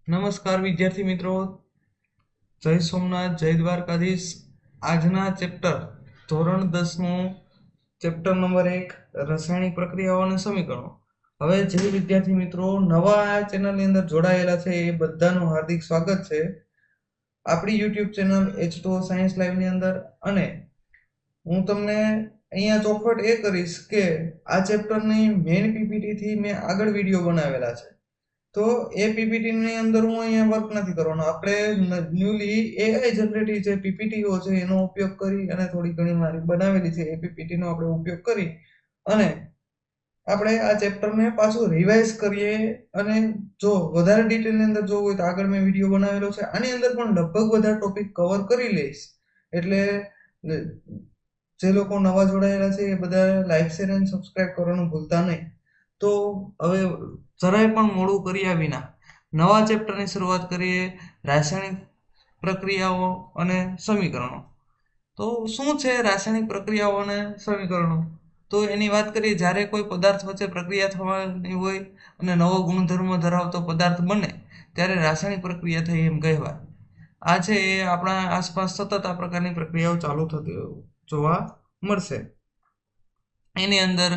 નમસ્કાર વિદ્યાર્થી મિત્રો, જય સોમનાથ, જય દ્વારકાધીશ. આજના ચેપ્ટર ધોરણ 10નું ચેપ્ટર નંબર 1 રાસાયણિક પ્રક્રિયાઓ અને સમીકરણો. હવે જે વિદ્યાર્થી મિત્રો નવા આ ચેનલની અંદર જોડાયેલા છે એ બધાનું હાર્દિક સ્વાગત છે આપણી YouTube channel H2O science live ની અંદર. અને હું તમને અહીંયા ચોખવટ એ કરીશ કે આ ચેપ્ટરની મેઇન પીપીટી થી મેં આગળ વિડીયો બનાવેલા છે, તો એ પીપીટી ની અંદર હું અહીંયા વર્ક નથી કરવાનો. આપણે ન્યૂલી એઆઈ જનરેટિવ જે પીપીટીઓ છે એનો ઉપયોગ કરી અને થોડી ઘણી મારી બનાવેલી છે એ પીપીટી નો આપણે ઉપયોગ કરી અને આપણે આ ચેપ્ટરને પાછું રિવાઇઝ કરીએ. અને જો વધારે ડિટેલની અંદર જોવું હોય તો આગળ મેં વિડીયો બનાવેલો છે, આની અંદર પણ લગભગ બધા ટોપિક કવર કરી લઈશ. એટલે જે લોકો નવા જોડાયેલા છે એ બધા લાઈક શેર અને સબસ્ક્રાઇબ કરવાનું ભૂલતા નહીં. તો હવે જરાય પણ મોડું કર્યા વિના નવા ચેપ્ટરની શરૂઆત કરીએ, રાસાયણિક પ્રક્રિયાઓ અને સમીકરણો. તો શું છે રાસાયણિક પ્રક્રિયાઓ અને સમીકરણો? તો એની વાત કરીએ, જ્યારે કોઈ પદાર્થ વચ્ચે પ્રક્રિયા થવાની હોય અને નવો ગુણધર્મ ધરાવતો પદાર્થ બને ત્યારે રાસાયણિક પ્રક્રિયા થઈ એમ કહેવાય. આ છે એ આપણા આસપાસ સતત આ પ્રકારની પ્રક્રિયાઓ ચાલુ થતી જોવા મળશે. એની અંદર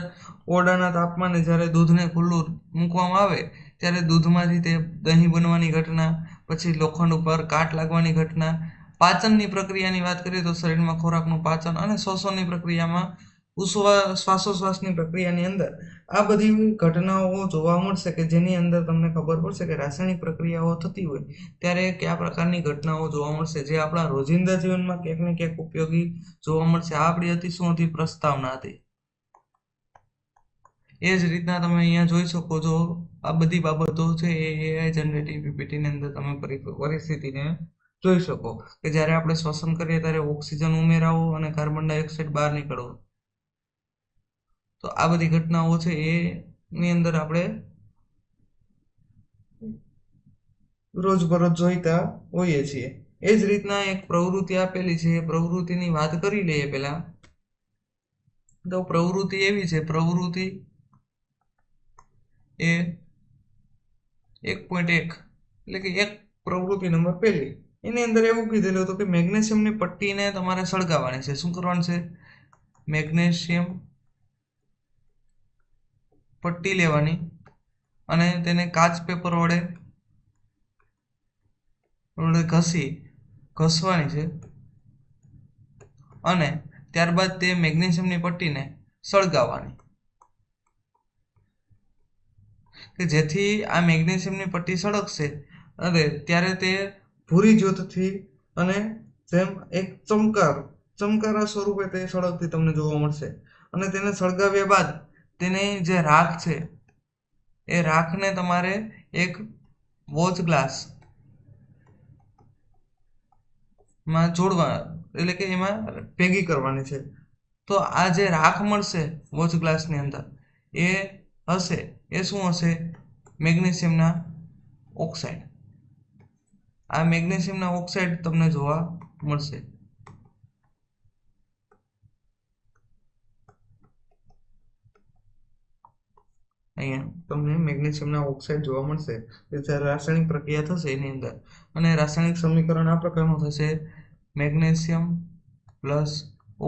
ઓરડાના તાપમાને જ્યારે દૂધને ખુલ્લું મૂકવામાં આવે ત્યારે દૂધમાંથી તે દહીં બનવાની ઘટના, પછી લોખંડ ઉપર કાટ લાગવાની ઘટના, પાચનની પ્રક્રિયાની વાત કરીએ તો શરીરમાં ખોરાકનું પાચન અને શ્વસનની પ્રક્રિયામાં શ્વાસોશ્વાસની પ્રક્રિયાની અંદર આ બધી ઘટનાઓ જોવા મળશે કે જેની અંદર તમને ખબર પડશે કે રાસાયણિક પ્રક્રિયાઓ થતી હોય ત્યારે કયા પ્રકારની ઘટનાઓ જોવા મળશે, જે આપણા રોજિંદા જીવનમાં ક્યાંક ને ક્યાંક ઉપયોગી જોવા મળશે. આ આપણી હતી શું હતી? પ્રસ્તાવના હતી. એ જ રીતના તમે અહીંયા જોઈ શકો છો, આ બધી બાબતો છે એ એઆઈ જનરેટિવ પીપીટીની અંદર તમે પરિસ્થિતિને જોઈ શકો કે જ્યારે આપણે શ્વસન કરીએ ત્યારે ઓક્સિજન ઉમેરાવો અને કાર્બન ડાયોક્સાઇડ બહાર નીકળવો. તો આ બધી ઘટનાઓ છે એની અંદર આપણે રોજબરોજ જોઈતા હોઈએ છીએ. એ જ રીતના એક પ્રવૃત્તિ આપેલી છે, એ પ્રવૃત્તિની વાત કરી લઈએ પહેલા. તો પ્રવૃત્તિ એવી છે, પ્રવૃત્તિ એ 1.1 એટલે કે એક પ્રવૃત્તિ નંબર પહેલી, એની અંદર એવું કીધેલું હતું કે મેગ્નેશિયમની પટ્ટીને તમારે સળગાવવાની છે. શું કરવાનું છે? મેગ્નેશિયમ પટ્ટી લેવાની અને તેને કાચ પેપર વડે ઘસવાની છે અને ત્યારબાદ તે મેગ્નેશિયમની પટ્ટીને સળગાવવાની, કે જેથી આ મેગ્નેશિયમની પટ્ટી સળગશે અને ત્યારે તે ભૂરી જ્યોતથી અને જેમ એક ચમકારા સ્વરૂપે તે સળગતી તમને જોવા મળશે. અને તેને સળગાવ્યા બાદ તેની જે રાખ છે એ રાખને તમારે એક વોચ ગ્લાસ માં જોડવા, એટલે કે એમાં ભેગી કરવાની છે. તો આ જે રાખ મળશે વોચ ગ્લાસની અંદર એ હશે, એ શું હશે? મેગ્નેશિયમના ઓક્સાઇડ. આ મેગ્નેશિયમના ઓક્સાઇડ તમને જોવા મળશે. અહીંયા તમને મેગ્નેશિયમના ઓક્સાઇડ જોવા મળશે જ્યારે રાસાયણિક પ્રક્રિયા થશે એની અંદર. અને રાસાયણિક સમીકરણ આ પ્રકારનું થશે: મેગ્નેશિયમ પ્લસ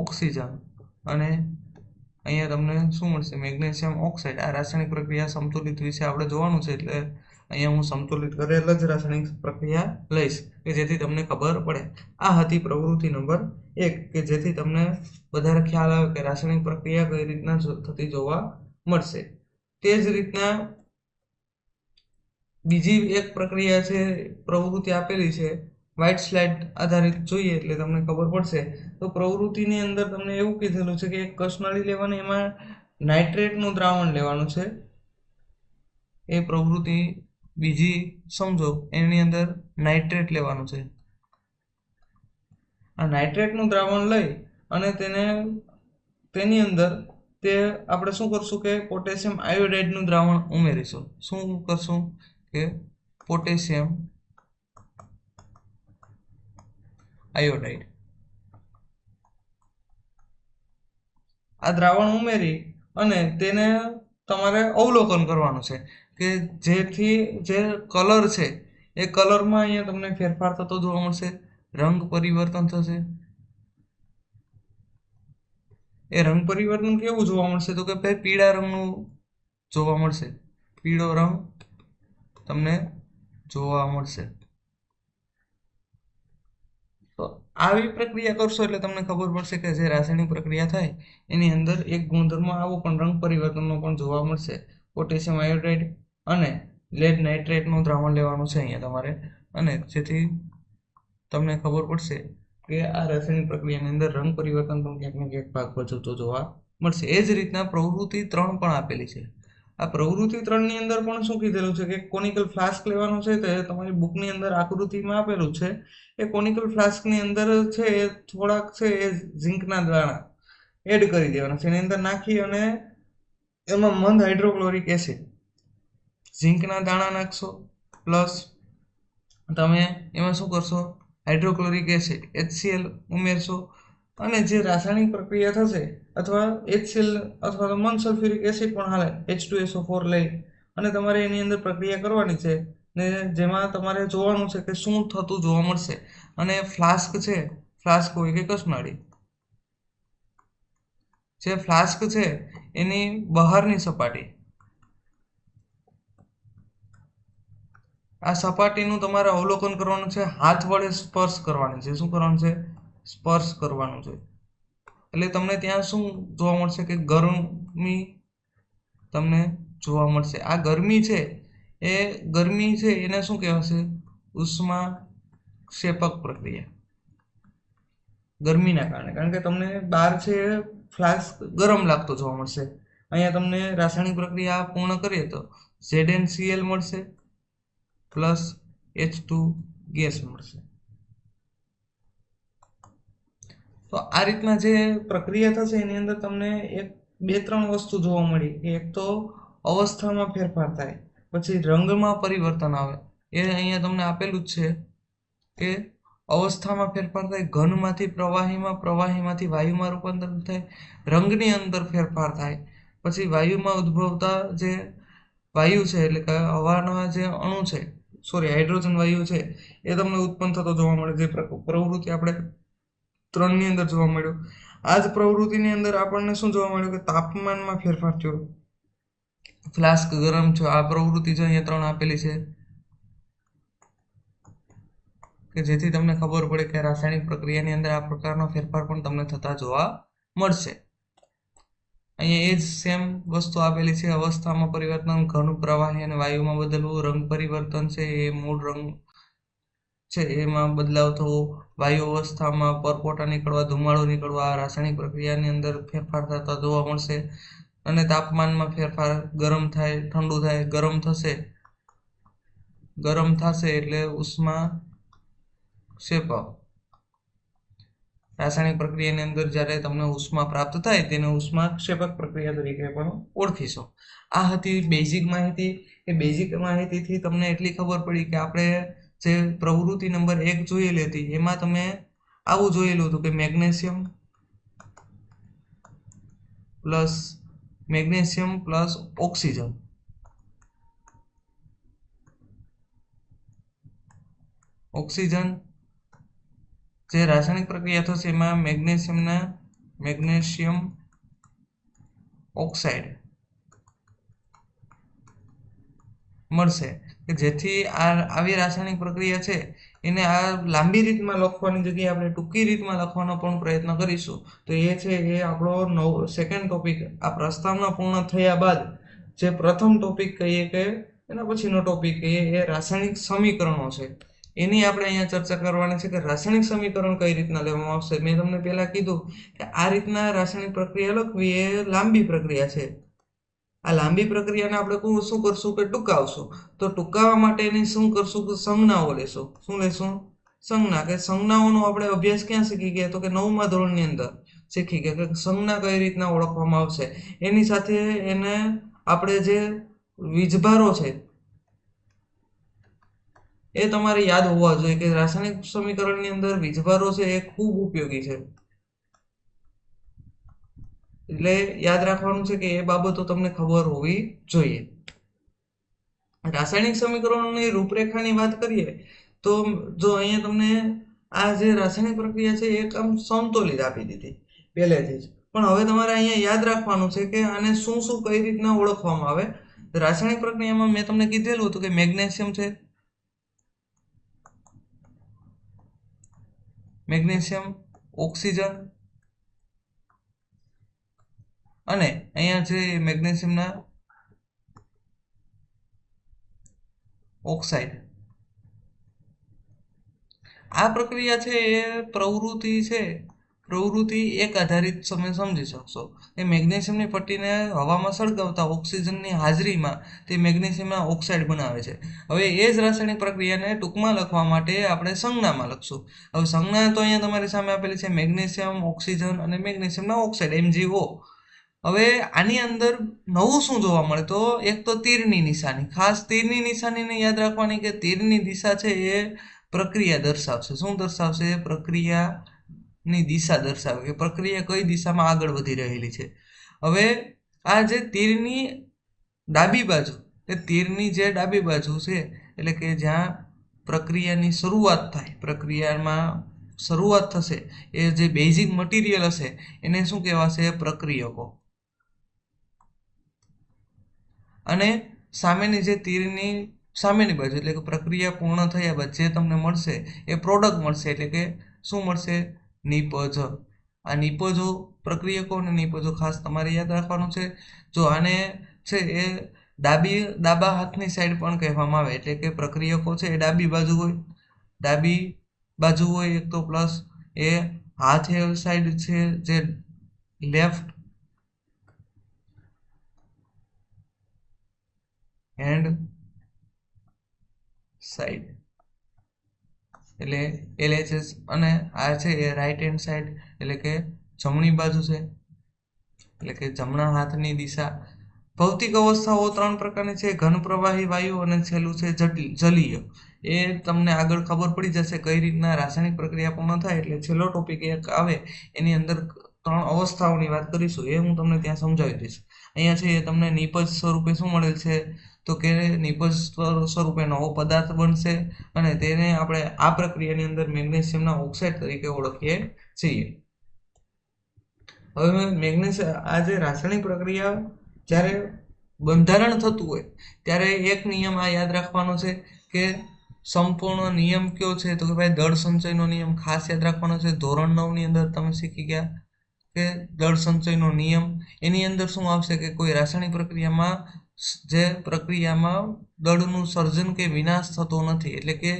ઓક્સિજન અને અહીંયા તમને શું મળશે? Magnesium oxide. આ રાસાયણિક પ્રક્રિયા સંતુલિત વિશે આપણે જોવાનું છે, એટલે અહીંયા હું સંતુલિત કરેલ જ રાસાયણિક પ્રક્રિયા લઈશ કે જેથી તમને ખબર પડે. આ હતી પ્રવૃત્તિ નંબર 1, કે જેથી તમને વધારે ખ્યાલ આવે કે રાસાયણિક પ્રક્રિયા કઈ રીતના થતી જોવા મળશે. તે જ રીતના બીજી એક પ્રક્રિયા છે, પ્રવૃત્તિ આપેલી છે, વ્હાઇટ સ્લાઇડ આધારિત જોઈએ એટલે તમને ખબર પડશે. તો પ્રવૃત્તિની અંદર તમને એવું કીધેલું છે કે એક કસનળી લેવાની, એમાં નાઇટ્રેટનું દ્રાવણ લેવાનું છે. એ પ્રવૃત્તિ બીજી સમજો, એની અંદર નાઇટ્રેટ લેવાનું છે. આ નાઇટ્રેટનું દ્રાવણ લઈ અને તેની અંદર તે આપણે શું કરશું કે પોટેશિયમ આયોડાઇડનું દ્રાવણ ઉમેરીશું. શું કરશું કે પોટેશિયમ આયોડાઇડ. આ દ્રાવણ ઉમેરી અને તેને તમારે અવલોકન કરવાનું છે કે જેથી જે કલર છે એ કલરમાં અહીંયા તમને ફેરફાર થતો જોવા મળશે, રંગ પરિવર્તન થશે. એ રંગ પરિવર્તન કેવું જોવા મળશે તો કે ભાઈ પીળા રંગનું જોવા મળશે, પીળો રંગ તમને જોવા મળશે. તો આવી પ્રક્રિયા કરશો એટલે તમને ખબર પડશે કે જે રાસાયણિક પ્રક્રિયા થાય એની અંદર એક ગુણધર્મ આવો પણ રંગ પરિવર્તનનો પણ જોવા મળશે. પોટેશિયમ આયોડાઇડ અને લેડ નાઇટ્રેટનું દ્રાવણ લેવાનું છે અહીંયા તમારે, અને જેથી તમને ખબર પડશે કે આ રાસાયણિક પ્રક્રિયાની અંદર રંગ પરિવર્તન પણ ક્યાંક ને ક્યાંક ભાગ ભજવતો જોવા મળશે. એ જ રીતના પ્રવૃત્તિ 3 પણ આપેલી છે. આ પ્રવૃત્તિ 3 ની અંદર પણ શું કીધેલું છે કે કોનિકલ ફ્લાસ્ક લેવાનો છે. તો તમારી બુકની અંદર આકૃતિમાં આપેલું છે. એ કોનિકલ ફ્લાસ્કની અંદર છે એ થોડાક છે એ ઝીંકના દાણા એડ કરી દેવાના છે. એની અંદર નાખી અને એમાં મંદ હાઇડ્રોક્લોરિક એસિડ, ઝીંકના દાણા નાખશો, પ્લસ તમે એમાં શું કરશો, હાઇડ્રોક્લોરિક એસિડ HCl ઉમેરશો, અને જે રાસાયણિક પ્રક્રિયા થશે અથવા HCl અથવા તો મંદ સલ્ફ્યુરિક એસિડ પણ હાલે, H2SO4 લઈ અને તમારે એની અંદર પ્રક્રિયા કરવાની છે ને જેમાં તમારે જોવાનું છે કે શું થતું જોવા મળશે. અને ફ્લાસ્ક છે, ફ્લાસ્ક હોય કે કસનાળી, જે ફ્લાસ્ક છે એની બહારની સપાટી, આ સપાટીનું તમારે અવલોકન કરવાનું છે, હાથ વડે સ્પર્શ કરવાનું છે. શું કરવાનું છે, સ્પર્શ કરવાનું છે. એટલે તમને ત્યાં શું જોવા મળશે કે ગરમી તમને જોવા મળશે. આ ગરમી છે એને શું કહેવાશે, ઉષ્મા ક્ષેપક પ્રક્રિયા. ગરમીના કારણે, કારણ કે તમને બહાર છે ફ્લાસ્ક ગરમ લાગતો જોવા મળશે. અહીંયા તમને રાસાયણિક પ્રક્રિયા પૂર્ણ કરીએ તો ZnCl મળશે પ્લસ H2 ગેસ મળશે. તો આ રીતના જે પ્રક્રિયા થશે એની અંદર તમને 2-3 વસ્તુ જોવા મળી. એક તો અવસ્થામાં ફેરફાર થાય, પછી રંગમાં પરિવર્તન આવે. એ અહીંયા તમને આપેલું જ છે કે અવસ્થામાં ફેરફાર થાય, ઘનમાંથી પ્રવાહીમાં, પ્રવાહીમાંથી વાયુમાં રૂપાંતર થાય, રંગની અંદર ફેરફાર થાય, પછી વાયુમાં ઉદ્ભવતા જે વાયુ છે એટલે કે હવાના જે અણુ છે, હાઇડ્રોજન વાયુ છે એ તમને ઉત્પન્ન થતો જોવા મળે. જે પ્રવૃત્તિ આપણે 3 ની અંદર જોવા મળ્યો. આ જ પ્રવૃત્તિની અંદર આપણને શું જોવા મળ્યું કે તાપમાનમાં ફેરફાર થયો, ફ્લાસ્ક ગરમ છે. આ પ્રવૃત્તિ છે અહીંયા 3 આપેલી છે કે જેથી તમને ખબર પડે કે રાસાયણિક પ્રક્રિયાની અંદર આ પ્રકારનો ફેરફાર પણ તમને થતા જોવા મળશે. અહીંયા એ જ સેમ વસ્તુ આપેલી છે. અવસ્થામાં પરિવર્તન, ઘન પ્રવાહી અને વાયુમાં બદલવું, રંગ પરિવર્તન છે એ મૂળ રંગ છે એમાં બદલાવ થવો, વાયુ અવસ્થામાં પરપોટા નીકળવા, ધુમાડો નીકળવા, રાસાયણિક પ્રક્રિયાની અંદર ફેરફાર થતા જોવા મળશે. અને તાપમાનમાં ફેરફાર, ગરમ થાય, ઠંડુ થાય, ગરમ થશે એટલે ઉષ્મા ક્ષેપક. રાસાયણિક પ્રક્રિયાની અંદર જ્યારે તમને ઉષ્મા પ્રાપ્ત થાય તેને ઉષ્મા ક્ષેપક પ્રક્રિયા તરીકે પણ ઓળખીશો. આ હતી બેઝિક માહિતી. એ બેઝિક માહિતીથી તમને એટલી ખબર પડી કે આપણે જે પ્રવૃત્તિ નંબર 1 જોયેલી હતી એમાં તમે આવું જોયેલું હતું કે મેગ્નેશિયમ પ્લસ ઓક્સિજન જે રાસાયણિક પ્રક્રિયા થશે એમાં મેગ્નેશિયમ ઓક્સાઇડ મળશે કે જેથી આવી રાસાયણિક પ્રક્રિયા છે એને આ લાંબી રીતમાં લખવાની જગ્યાએ આપણે ટૂંકી રીતમાં લખવાનો પણ પ્રયત્ન કરીશું. તો એ છે એ આપણો સેકન્ડ ટોપિક. આ પ્રસ્તાવના પૂર્ણ થયા બાદ જે પ્રથમ ટોપિક કહીએ કે એના પછીનો ટોપિક કહીએ એ રાસાયણિક સમીકરણો છે. એની આપણે અહીંયા ચર્ચા કરવાની છે કે રાસાયણિક સમીકરણ કઈ રીતના લેવામાં આવશે. મેં તમને પહેલા કીધું કે આ રીતના રાસાયણિક પ્રક્રિયા લખવી એ લાંબી પ્રક્રિયા છે. આ લાંબી પ્રક્રિયાને આપણે શું કરશું કે ટૂંકાવશું. તો ટૂંકાવવા માટે એની શું કરશું કે સંજ્ઞાઓ લેશું. શું લેશું? સંજ્ઞા. કે સંજ્ઞાઓનો આપણે અભ્યાસ ક્યાં શીખી ગયા તો કે 9મા ધોરણની અંદર શીખી ગયા કે સંજ્ઞા કઈ રીતના ઓળખવામાં આવશે. એની સાથે એને આપણે જે વીજભારો છે એ તમારે યાદ હોવા જોઈએ કે રાસાયણિક સમીકરણની અંદર વીજભારો છે એ ખૂબ ઉપયોગી છે. એટલે યાદ રાખવાનું છે કે એ બાબતો તમને ખબર હોવી જોઈએ. રાસાયણિક સમીકરણોની રૂપરેખાની વાત કરીએ તો જો અહીંયા તમને આ જે રાસાયણિક પ્રક્રિયા છે એક આમ સમતોલિત આપી દીધી પહેલેથી જ, પણ હવે તમારે અહીંયા યાદ રાખવાનું છે કે આને શું શું કઈ રીતના ઓળખવામાં આવે. રાસાયણિક પ્રક્રિયામાં મેં તમને કીધેલું હતું કે મેગ્નેશિયમ છે, મેગ્નેશિયમ, ઓક્સિજન અને અહીંયા છે મેગ્નેશિયમના ઓક્સાઇડ. આ પ્રક્રિયા છે એ પ્રવૃત્તિ એક આધારિત તમે સમજી શકશો. એ મેગ્નેશિયમની પટ્ટીને હવામાં સળગાવતા ઓક્સિજનની હાજરીમાં તે મેગ્નેશિયમના ઓક્સાઇડ બનાવે છે. હવે એ જ રાસાયણિક પ્રક્રિયાને ટૂંકમાં લખવા માટે આપણે સંજ્ઞામાં લખશું. હવે સંજ્ઞા તો અહીંયા તમારી સામે આપેલી છે, મેગ્નેશિયમ, ઓક્સિજન અને મેગ્નેશિયમના ઓક્સાઇડ MgO. હવે આની અંદર નવું શું જોવા મળે તો એક તો તીરની નિશાની. ખાસ તીરની નિશાનીને યાદ રાખવાની કે તીરની દિશા છે એ પ્રક્રિયા દર્શાવશે. શું દર્શાવશે? પ્રક્રિયાની દિશા દર્શાવે કે પ્રક્રિયા કઈ દિશામાં આગળ વધી રહેલી છે. હવે આ જે તીરની ડાબી બાજુ, એ તીરની જે ડાબી બાજુ છે એટલે કે જ્યાં પ્રક્રિયાની શરૂઆત થાય, પ્રક્રિયામાં શરૂઆત થશે, એ જે બેઝિક મટીરિયલ હશે એને શું કહેવાશે? પ્રક્રિયકો. અને સામેની જે તીરની સામેની બાજુ એટલે કે પ્રક્રિયા પૂર્ણ થયા બાદ જે તમને મળશે એ પ્રોડક્ટ મળશે, એટલે કે શું મળશે? નિપજ. આ નિપજો પ્રક્રિયકો અને નિપજો ખાસ તમારે યાદ રાખવાનું છે. જો આને છે એ ડાબા હાથની સાઈડ પણ કહેવામાં આવે, એટલે કે પ્રક્રિયકો છે એ ડાબી બાજુ હોય એક તો, પ્લસ એ હાથ સાઈડ છે જે લેફ્ટ હેન્ડ સાઈડ એટલે LHS, અને આ છે એ રાઈટ હેન્ડ સાઈડ એટલે કે જમણી બાજુ છે, એટલે કે જમણા હાથની દિશા. ભૌતિક અવસ્થાઓ 3 પ્રકારની છે, ઘન, પ્રવાહી, વાયુ અને છેલ્લું છે જલીય. એ તમને આગળ ખબર પડી જશે કઈ રીતના રાસાયણિક પ્રક્રિયા પૂર્ણ થાય એટલે છેલ્લો ટોપિક એક આવે એની અંદર 3 અવસ્થાઓની વાત કરીશું, એ હું તમને ત્યાં સમજાવી દઈશ. અહીંયા છે એ તમને નિપજ સ્વરૂપે શું મળેલ છે તો કે નિપજ સ્વરૂપે નવો પદાર્થ બનશે અને તેને આપણે આ પ્રક્રિયાની અંદર મેગ્નેશિયમના ઓક્સાઇડ તરીકે ઓળખીએ છીએ. હવે આ જે રાસાયણિક પ્રક્રિયા જ્યારે બંધારણ થતું હોય ત્યારે એક નિયમ આ યાદ રાખવાનો છે કે સંપૂર્ણ નિયમ કયો છે તો કે ભાઈ દળ સંચયનો નિયમ ખાસ યાદ રાખવાનો છે. ધોરણ 9 ની અંદર તમે શીખી ગયા કે દળ સંચયનો નિયમ. એની અંદર શું આવશે કે કોઈ રાસાયણિક પ્રક્રિયામાં દળનું સર્જન કે વિનાશ થતો નથી, એટલે કે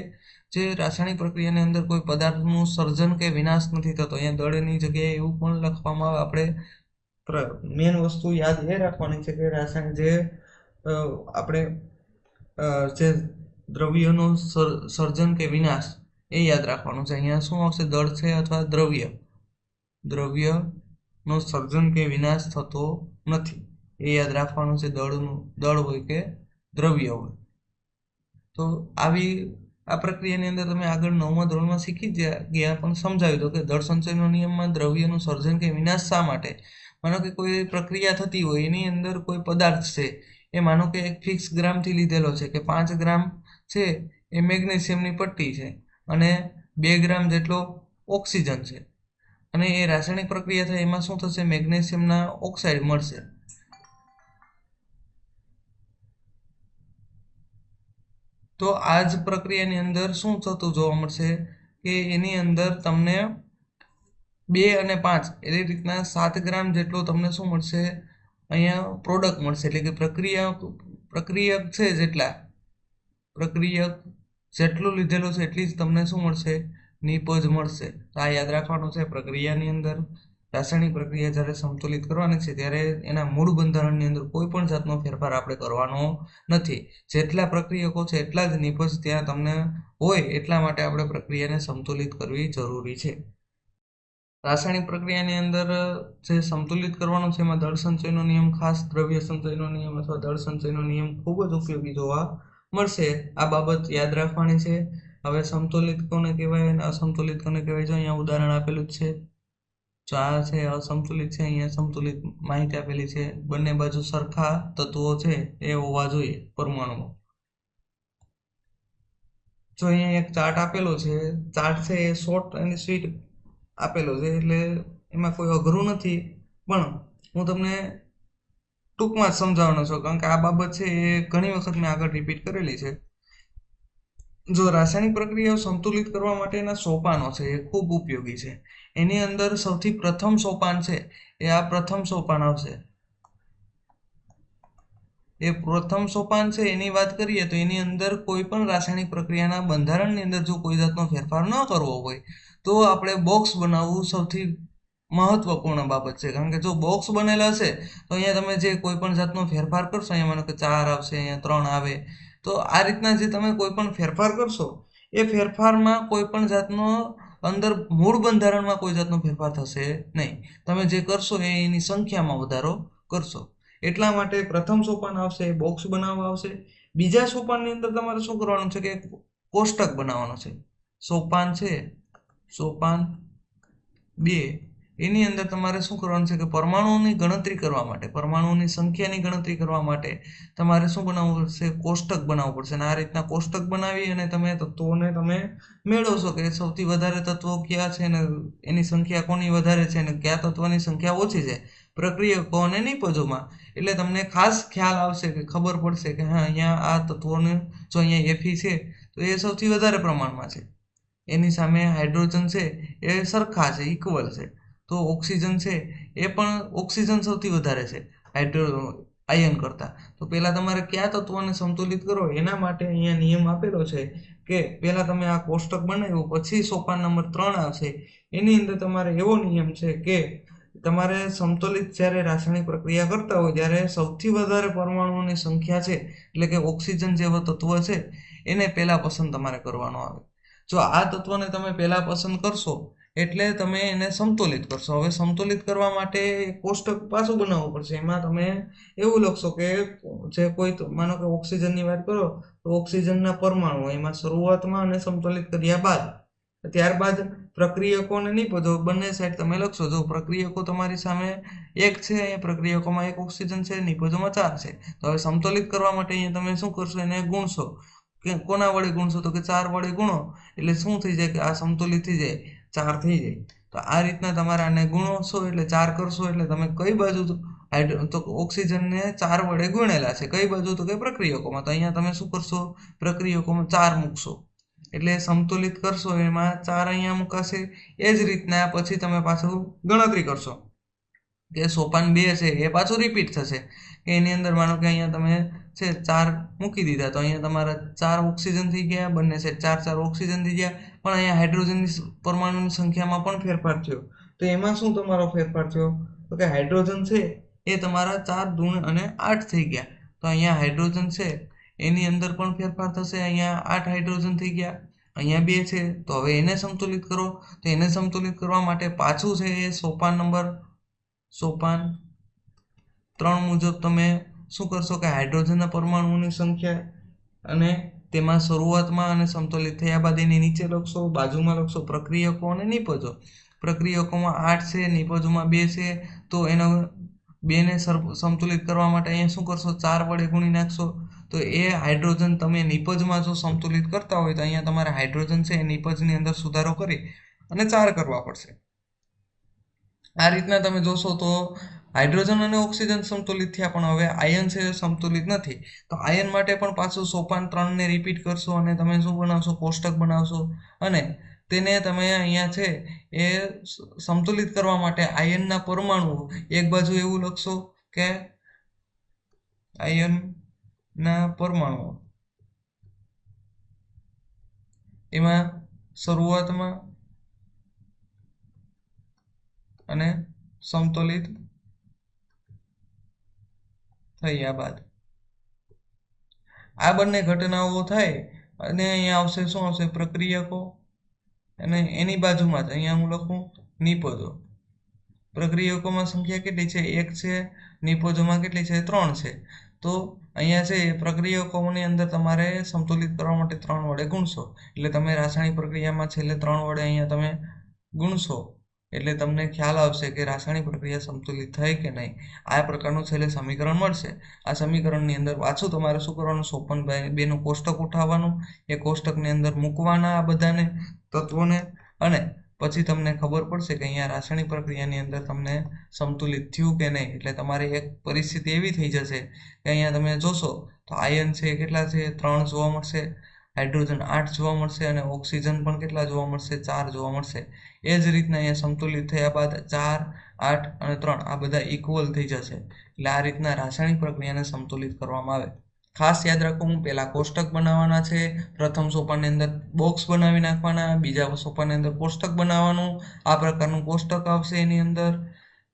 જે રાસાયણિક પ્રક્રિયાની અંદર કોઈ પદાર્થનું સર્જન કે વિનાશ નથી થતો. અહીંયા દળની જગ્યાએ એવું પણ લખવામાં આવે. આપણે મેન વસ્તુ યાદ એ રાખવાની છે કે રાસાયણિક જે દ્રવ્યનો સર્જન કે વિનાશ એ યાદ રાખવાનું છે. અહીંયા શું આવશે? દળ છે અથવા દ્રવ્યનો સર્જન કે વિનાશ થતો નથી, એ યાદ રાખવાનું છે. દળ હોય કે દ્રવ્ય હોય. તો આ પ્રક્રિયાની અંદર તમે આગળ 9મા ધોરણમાં શીખી ગયા, પણ સમજાવી દો કે દળ સંચયનો નિયમમાં દ્રવ્યનું સર્જન કે વિનાશ શા માટે? માનો કે કોઈ પ્રક્રિયા થતી હોય એની અંદર કોઈ પદાર્થ છે એ માનો કે એક ફિક્સ ગ્રામથી લીધેલો છે કે 5 ગ્રામ છે એ મેગ્નેશિયમની પટ્ટી છે અને 2 ગ્રામ જેટલો ઓક્સિજન છે, અને એ રાસાયણિક પ્રક્રિયા થાય એમાં શું થશે? મેગ્નેશિયમના ઓક્સાઇડ મળશે. તો આ જ પ્રક્રિયાની અંદર શું થતું જોવા મળશે કે એની અંદર તમને 2 અને 5 એ રીતના 7 ગ્રામ જેટલો તમને શું મળશે? અહીંયા પ્રોડક્ટ મળશે, એટલે કે પ્રક્રિયક જેટલું લીધેલું છે એટલી જ તમને શું મળશે? નિપજ મળશે. તો આ યાદ રાખવાનું છે. પ્રક્રિયાની અંદર રાસાયણિક પ્રક્રિયા જ્યારે સંતુલિત કરવાની છે ત્યારે એના મૂળ બંધારણની અંદર કોઈ પણ જાતનો ફેરફાર આપણે કરવાનો નથી. જેટલા પ્રક્રિયકો છે એટલા જ નિપજ ત્યાં તમને હોય, એટલા માટે આપણે પ્રક્રિયાને સંતુલિત કરવી જરૂરી છે. રાસાયણિક પ્રક્રિયાની અંદર જે સંતુલિત કરવાનું છે એમાં દળ સંચયનો નિયમ, ખાસ દ્રવ્ય સંચયનો નિયમ અથવા દળ સંચયનો નિયમ ખૂબ જ ઉપયોગી જોવા મળશે. આ બાબત યાદ રાખવાની છે. હવે સંતુલિત કોને કહેવાય અને અસંતુલિત કોને કહેવાય? જો અહીંયા ઉદાહરણ આપેલું જ છે. જો આ છે અસંતુલિત છે, અહીંયા સંતુલિત માહિતી આપેલી છે. બંને બાજુ સરખા તત્વો છે એ હોવા જોઈએ પરમાણુઓ. જો અહીંયા એક ચાર્ટ આપેલો છે, ચાર્ટ છે એ શોર્ટ અને સ્વીટ આપેલો છે, એટલે એમાં કોઈ અઘરું નથી, પણ હું તમને ટૂંકમાં જ સમજાવવાનો છું, કારણ કે આ બાબત છે એ ઘણી વખત મેં આગળ રિપીટ કરેલી છે. જો રાસાયણિક પ્રક્રિયાઓ સંતુલિત કરવા માટેના સોપાનો છે એ ખૂબ ઉપયોગી છે. એની અંદર સૌથી પ્રથમ સોપાન છે એ આ પ્રથમ સોપાન આવશે. એ પ્રથમ સોપાન છે એની વાત કરીએ તો એની અંદર કોઈ પણ રાસાયણિક પ્રક્રિયાના બંધારણની અંદર જો કોઈ જાતનો ફેરફાર ન કરવો હોય તો આપણે બોક્સ બનાવવું સૌથી મહત્વપૂર્ણ બાબત છે. કારણ કે જો બોક્સ બનેલા હશે તો અહીંયા તમે જે કોઈ પણ જાતનો ફેરફાર કરશો, અહીંયા માનો કે 4 આવશે, અહીંયા 3 આવે, તો આ રીતના જે તમે કોઈ પણ ફેરફાર કરશો એ ફેરફારમાં કોઈ પણ જાતનો અંદર મૂળ બંધારણમાં કોઈ જાતનો ફેરફાર થશે નહીં. તમે જે કરશો એ એની સંખ્યામાં વધારો કરશો. એટલા માટે પ્રથમ સોપાન આવશે બોક્સ બનાવવા આવશે. બીજા સોપાનની અંદર તમારે શું કરવાનું છે કે કોષ્ટક બનાવવાનું છે. સોપાન છે, સોપાન 2, એની અંદર તમારે શું કરવાનું છે કે પરમાણુઓની ગણતરી કરવા માટે, પરમાણુઓની સંખ્યાની ગણતરી કરવા માટે તમારે શું બનાવવું પડશે? કોષ્ટક બનાવવું પડશે. અને આ રીતના કોષ્ટક બનાવી અને તમે તત્વોને તમે મેળવશો કે સૌથી વધારે તત્વો કયા છે ને એની સંખ્યા કોની વધારે છે ને કયા તત્વની સંખ્યા ઓછી છે પ્રક્રિયકો અને નિપજોમાં. એટલે તમને ખાસ ખ્યાલ આવશે કે ખબર પડશે કે હા, અહીંયા આ તત્વોને જો અહીંયા Fe છે તો એ સૌથી વધારે પ્રમાણમાં છે, એની સામે હાઇડ્રોજન છે એ સરખા છે, ઇક્વલ છે. તો ઓક્સિજન છે એ પણ ઓક્સિજન સૌથી વધારે છે આયન કરતા. તો પહેલા તમારે કયા તત્વોને સંતુલિત કરો એના માટે અહીંયા નિયમ આપેલો છે કે પહેલા તમે આ કોષ્ટક બનાવ્યું, પછી સોપાન નંબર 3 આવશે. એની અંદર તમારે એવો નિયમ છે કે તમારે સંતુલિત જ્યારે રાસાયણિક પ્રક્રિયા કરતા હોય ત્યારે સૌથી વધારે પરમાણુઓની સંખ્યા છે, એટલે કે ઓક્સિજન જેવો તત્વ છે એને પહેલા પસંદ તમારે કરવાનો આવે. જો આ તત્વને તમે પહેલા પસંદ કરશો એટલે તમે એને સંતુલિત કરશો. હવે સંતુલિત કરવા માટે કોષ્ટક પાછું બનાવવું પડશે. એમાં તમે એવું લખશો કે જે કોઈ માનો કે ઓક્સિજનની વાત કરો તો ઓક્સિજનના પરમાણુ એમાં શરૂઆતમાં અને સંતુલિત કર્યા બાદ, ત્યારબાદ પ્રક્રિયકો અને નિપજો બંને સાઈડ તમે લખશો. જો પ્રક્રિયકો તમારી સામે 1 છે, એ પ્રક્રિયકોમાં 1 ઓક્સિજન છે, નિપજોમાં 4 છે. તો હવે સંતુલિત કરવા માટે અહીંયા તમે શું કરશો? એને ગુણશો. કે કોના વડે ગુણશો? તો કે 4 વડે ગુણો એટલે શું થઈ જાય કે આ સંતુલિત થઈ જાય, 4 થઈ જાય. તો આ રીતના તમારે આને ગુણોશો એટલે 4 કરશો એટલે તમે કઈ બાજુ તો ઓક્સિજનને 4 વડે ગુણેલા છે, કઈ બાજુ? તો કે પ્રક્રિયકોમાં. તો અહીંયા તમે શું કરશો? પ્રક્રિયકોમાં 4 મૂકશો એટલે સંતુલિત કરશો એમાં 4 અહીંયા મુકાશે. એ જ રીતના પછી તમે પાછું ગણતરી કરશો કે સોપાન 2 છે એ પાછું રિપીટ થશે કે એની અંદર માનો કે અહીંયા તમે છે 4 મૂકી દીધા તો અહીંયા તમારા 4 ઓક્સિજન થઈ ગયા, બંને છે 4 ઓક્સિજન થઈ ગયા, પણ અહીંયા હાઇડ્રોજનની પરમાણુની સંખ્યામાં પણ ફેરફાર થયો. તો એમાં શું તમારો ફેરફાર થયો? તો કે હાઇડ્રોજન છે એ તમારા 4 2 અને 8 થઈ ગયા. તો અહીંયા હાઇડ્રોજન છે એની અંદર પણ ફેરફાર થશે. અહીંયા 8 હાઇડ્રોજન થઈ ગયા, અહીંયા 2 છે. તો હવે એને સંતુલિત કરો. તો એને સંતુલિત કરવા માટે પાછું છે એ સોપાન 3 મુજબ તમે શું કરશો કે હાઇડ્રોજનના પરમાણુઓની સંખ્યા અને તેમાં શરૂઆતમાં અને સંતુલિત થયા બાદ એની નીચે લખશો, બાજુમાં લખશો પ્રક્રિયકો અને નિપજો. પ્રક્રિયકોમાં 8 છે, નિપજોમાં 2 છે. તો એનો 2 ને સંતુલિત કરવા માટે અહીંયા શું કરશો? 4 વડે ગુણી નાખશો. તો એ હાઇડ્રોજન તમે નિપજમાં જો સંતુલિત કરતા હોય તો અહીંયા તમારે હાઇડ્રોજન છે એ નિપજની અંદર સુધારો કરી અને 4 કરવા પડશે. આ રીતના તમે જોશો તો હાઇડ્રોજન અને ઓક્સિજન સંતુલિત થયા, પણ હવે આયન છે સંતુલિત નથી. તો આયન માટે પણ પાછું સોપાન 3 ને રિપીટ કરશો અને તમે શું બનાવશો? કોષ્ટક બનાવશો અને તેને તમે અહીંયા છે એ સંતુલિત કરવા માટે આયનના પરમાણુ એક બાજુ એવું લખશો કે આયનના પરમાણુ એમાં શરૂઆતમાં અને સંતુલિત થયા બાદ આ બંને ઘટનાઓ થાય અને અહીંયા આવશે શું આવશે? પ્રક્રિયકો અને એની બાજુમાં જ અહીંયા હું લખું નિપજો. પ્રક્રિયકોમાં સંખ્યા કેટલી છે? 1 છે, નિપજોમાં કેટલી છે? 3 છે. તો અહીંયા છે પ્રક્રિયકોની અંદર તમારે સંતુલિત કરવા માટે 3 વડે ગુણશો એટલે તમે રાસાયણિક પ્રક્રિયામાં છેલ્લે 3 વડે અહીંયા તમે ગુણશો એટલે તમને ખ્યાલ આવશે કે રાસાયણિક પ્રક્રિયા સંતુલિત થઈ કે નહીં. આ પ્રકારનું છેલ્લે સમીકરણ મળશે. આ સમીકરણની અંદર પાછું તમારે શું કરવાનું, 54/2 કોષ્ટક ઉઠાવવાનું, એ કોષ્ટકની અંદર મૂકવાના આ બધાને તત્વોને, અને પછી તમને ખબર પડશે કે અહીંયા રાસાયણિક પ્રક્રિયાની અંદર તમને સંતુલિત થયું કે નહીં. એટલે તમારી એક પરિસ્થિતિ એવી થઈ જશે કે અહીંયા તમે જોશો તો આયન છે કેટલા છે, 3 જોવા મળશે, હાઇડ્રોજન 8 જોવા મળશે, અને ઓક્સિજન પણ કેટલા જોવા મળશે, 4 જોવા મળશે. એ જ રીતના અહીંયા સંતુલિત થયા બાદ 4, 8 અને 3 આ બધા ઇક્વલ થઈ જશે. એટલે આ રીતના રાસાયણિક પ્રક્રિયાને સંતુલિત કરવામાં આવે. ખાસ યાદ રાખો, હું પહેલા કોષ્ટક બનાવવાના છે, પ્રથમ સોપાનની અંદર બોક્સ બનાવી નાખવાના, બીજા સોપાનની અંદર કોષ્ટક બનાવવાનું, આ પ્રકારનું કોષ્ટક આવશે એની અંદર.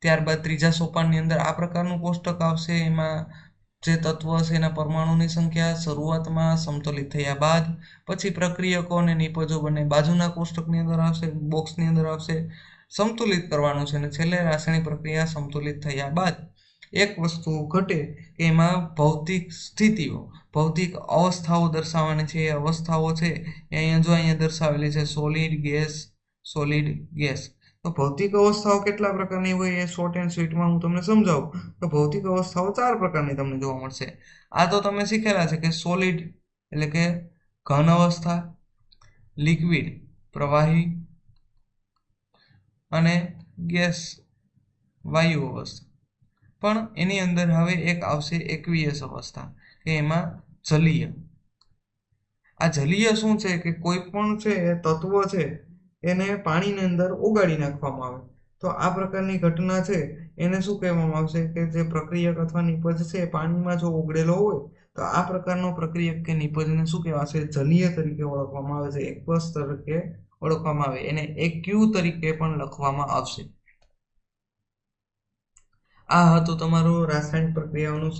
ત્યારબાદ ત્રીજા સોપાનની અંદર આ પ્રકારનું કોષ્ટક આવશે, એમાં જે તત્વ છે એના પરમાણુની સંખ્યા શરૂઆતમાં સંતુલિત થયા બાદ, પછી પ્રક્રિયકો અને નિપજો બંને બાજુના કોષ્ટકની અંદર આવશે, બોક્સની અંદર આવશે. સંતુલિત કરવાનું છે, અને છેલ્લે રાસાયણિક પ્રક્રિયા સંતુલિત થયા બાદ એક વસ્તુ ઘટે કે એમાં ભૌતિક સ્થિતિઓ, ભૌતિક અવસ્થાઓ દર્શાવવાની છે. એ અવસ્થાઓ છે એ અહીંયા દર્શાવેલી છે, સોલિડ, ગેસ, સોલિડ, ગેસ. તો ભૌતિક અવસ્થાઓ કેટલા પ્રકારની હોય એ શોર્ટ એન્ડ સ્વીટમાં હું તમને સમજાવું. તો ભૌતિક અવસ્થાઓ 4 પ્રકારની તમને જોવા મળશે. આ તો તમે શીખેલા છે કે સોલિડ એટલે કે ઘન અવસ્થા, લિક્વિડ પ્રવાહી, અને ગેસ વાયુ અવસ્થા. પણ એની અંદર હવે એક આવશે એક્વિયસ અવસ્થા, કે એમાં જલીય. આ જલીય શું છે કે કોઈ પણ છે તત્વ છે એને પાણીની અંદર ઓગાળી નાખવામાં આવે. તો આ પ્રકારની ઘટના છે એને શું કહેવામાં આવશે કે જે પ્રક્રિયક અથવા નિપજ છે પાણીમાં જો ઓગળેલો હોય તો આ પ્રકારનો પ્રક્રિયક કે નિપજને શું કહેવાશે, જલીય તરીકે ઓળખવામાં આવે છે, એક્વસ તરીકે ઓળખવામાં આવે. એને એક્યુ તરીકે પણ લખવામાં આવશે. આ હતું તમારું રાસાયણિક પ્રક્રિયાઓનું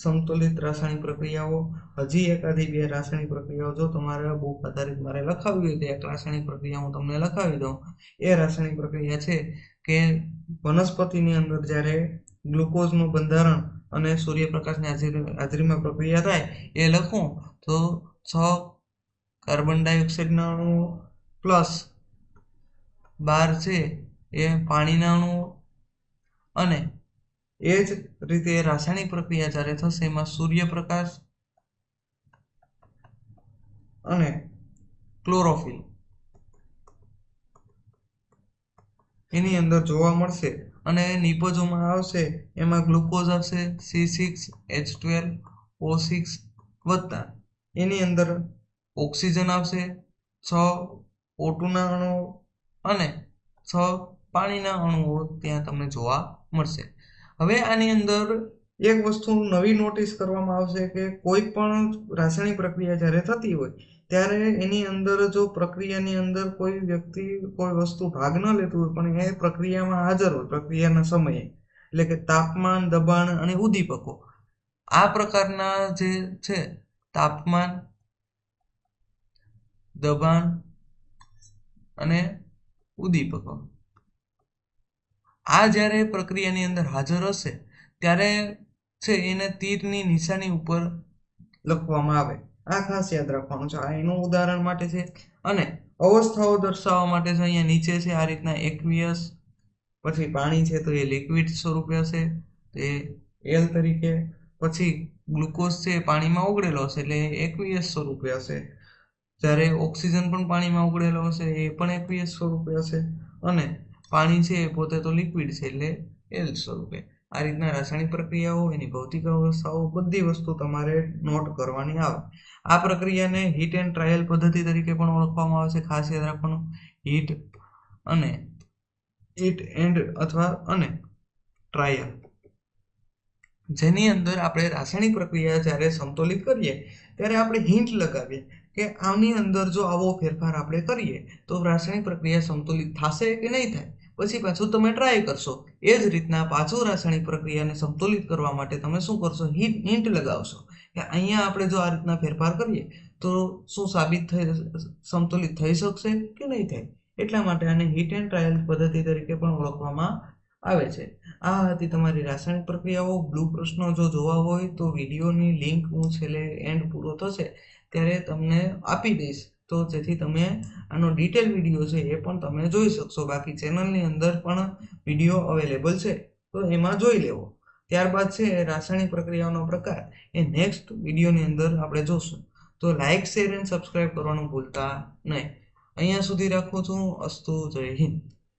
સંતુલિત રાસાયણિક પ્રક્રિયાઓ. હજી એકાદી 2 રાસાયણિક પ્રક્રિયાઓ જો તમારે બુક આધારિત મારે લખાવી હોય તો એક રાસાયણિક પ્રક્રિયા હું તમને લખાવી દઉં. એ રાસાયણિક પ્રક્રિયા છે કે વનસ્પતિની અંદર જ્યારે ગ્લુકોઝનું બંધારણ અને સૂર્યપ્રકાશની હાજરીમાં પ્રક્રિયા થાય એ લખું તો 6 કાર્બન ડાયોક્સાઇડના અણુઓ પ્લસ 12 છે એ પાણીના અણુઓ, અને એ જ રીતે રાસાયણિક પ્રક્રિયા જ્યારે થશે એમાં સૂર્યપ્રકાશ અને ક્લોરોફિલ એની અંદર જોવા મળશે. અને નિપજોમાં આવશે એમાં ગ્લુકોઝ આવશે, C6H12O6 વત્તા એની અંદર ઓક્સિજન આવશે, 6 O2 ના અણુઓ અને 6 પાણીના અણુઓ ત્યાં તમને જોવા મળશે. હવે આની અંદર એક વસ્તુ નવી નોટિસ કરવામાં આવશે કે કોઈ પણ રાસાયણિક પ્રક્રિયા જ્યારે થતી હોય ત્યારે એની અંદર જો પ્રક્રિયાની અંદર કોઈ વ્યક્તિ કોઈ વસ્તુ ભાગ ન લેતું હોય પણ એ પ્રક્રિયામાં હાજર હોય પ્રક્રિયાના સમયે, એટલે કે તાપમાન, દબાણ અને ઉદ્દીપકો, આ પ્રકારના જે છે તાપમાન, દબાણ અને ઉદ્દીપકો, આ જ્યારે પ્રક્રિયાની અંદર હાજર હશે ત્યારે છે એને તીરની નિશાની ઉપર લખવામાં આવે. આ ખાસ યાદ રાખવાનું છે. આ એનું ઉદાહરણ માટે છે. અને અવસ્થાઓ દર્શાવવા માટે છે અહીંયા નીચે છે આ રીતના એક્વિયસ, પછી પાણી છે તો એ લિક્વિડ સ્વરૂપે હશે તો એ એલ તરીકે, પછી ગ્લુકોઝ છે પાણીમાં ઓગળેલો હશે એટલે એક્વિયસ સ્વરૂપે હશે, જ્યારે ઓક્સિજન પણ પાણીમાં ઓગળેલો હશે એ પણ એક્વિયસ સ્વરૂપે હશે, અને પાણી છે એ પોતે તો લિક્વિડ છે એટલે એલ સ્વરૂપે. આ રીતના રાસાયણિક પ્રક્રિયાઓ, એની ભૌતિક અવસ્થાઓ, બધી વસ્તુ તમારે નોટ કરવાની આવે. આ પ્રક્રિયાને હીટ એન્ડ ટ્રાયલ પદ્ધતિ તરીકે પણ ઓળખવામાં આવે છે. ખાસ યાદ રાખવાનું, હીટ એન્ડ અથવા ટ્રાયલ, જેની અંદર આપણે રાસાયણિક પ્રક્રિયા જ્યારે સંતુલિત કરીએ ત્યારે આપણે હિન્ટ લગાવીએ કે આની અંદર જો આવો ફેરફાર આપણે કરીએ તો રાસાયણિક પ્રક્રિયા સંતુલિત થશે કે નહીં થાય. પછી પાછું તમે ટ્રાય કરશો. એ જ રીતના પાછું રાસાયણિક પ્રક્રિયાને સંતુલિત કરવા માટે તમે શું કરશો, હિન્ટ લગાવશો કે અહીંયા આપણે જો આ રીતના ફેરફાર કરીએ તો શું સંતુલિત થઈ શકશે કે નહીં થાય. એટલા માટે આને હીટ એન્ડ ટ્રાયલ પદ્ધતિ તરીકે પણ ઓળખવામાં આવે છે. આ હતી તમારી રાસાયણિક પ્રક્રિયાઓ. બ્લુ પ્રશ્નો જો જોવા હોય તો વિડીયોની લિંક હું છેલ્લે એન્ડ પૂરો થશે ત્યારે તમને આપી દઈશ. તો જેથી તમે આનો ડિટેલ વિડીયો છે એ પણ તમે જોઈ શકશો. બાકી ચેનલની અંદર પણ વિડીયો અવેલેબલ છે, તો એમાં જોઈ લેવો. ત્યારબાદ છે રાસાયણિક પ્રક્રિયાઓનો પ્રકાર, એ નેક્સ્ટ વિડીયોની અંદર આપણે જોશું. તો લાઇક, શેર એન્ડ સબસ્ક્રાઇબ કરવાનું ભૂલતા નહીં. અહીંયા સુધી રાખું છું. અસ્તુ, જય હિન્દ.